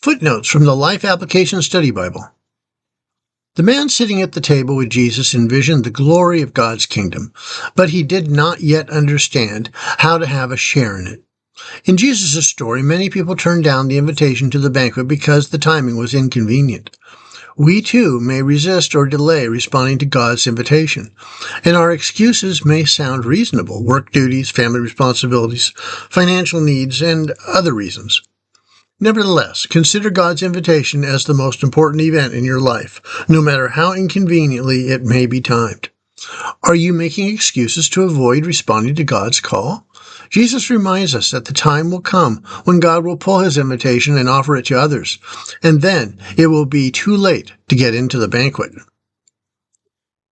Footnotes from the Life Application Study Bible. The man sitting at the table with Jesus envisioned the glory of God's kingdom, but he did not yet understand how to have a share in it. In Jesus' story, many people turned down the invitation to the banquet because the timing was inconvenient. We too may resist or delay responding to God's invitation, and our excuses may sound reasonable: work duties, family responsibilities, financial needs, and other reasons. Nevertheless, consider God's invitation as the most important event in your life, no matter how inconveniently it may be timed. Are you making excuses to avoid responding to God's call? Jesus reminds us that the time will come when God will pull his invitation and offer it to others, and then it will be too late to get into the banquet.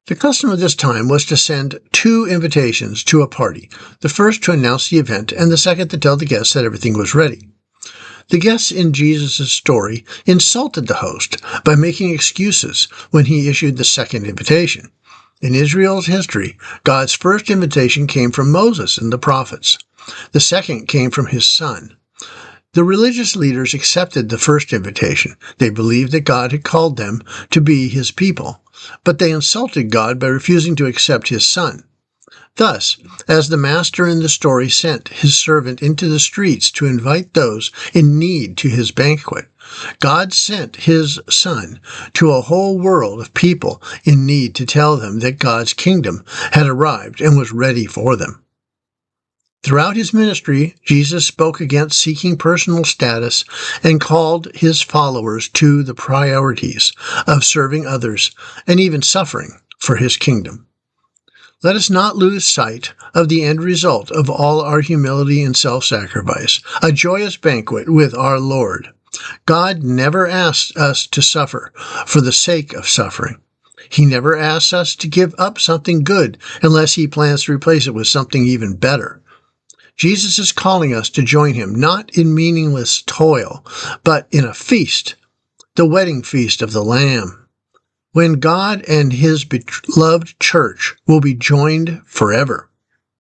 The custom of this time was to send 2 invitations to a party, the first to announce the event and the second to tell the guests that everything was ready. The guests in Jesus' story insulted the host by making excuses when he issued the second invitation. In Israel's history, God's first invitation came from Moses and the prophets. The second came from his son. The religious leaders accepted the first invitation. They believed that God had called them to be his people, but they insulted God by refusing to accept his son. Thus, as the master in the story sent his servant into the streets to invite those in need to his banquet, God sent his son to a whole world of people in need to tell them that God's kingdom had arrived and was ready for them. Throughout his ministry, Jesus spoke against seeking personal status and called his followers to the priorities of serving others and even suffering for his kingdom. Let us not lose sight of the end result of all our humility and self-sacrifice, a joyous banquet with our Lord. God never asks us to suffer for the sake of suffering. He never asks us to give up something good unless he plans to replace it with something even better. Jesus is calling us to join him, not in meaningless toil, but in a feast, the wedding feast of the Lamb, when God and his beloved church will be joined forever.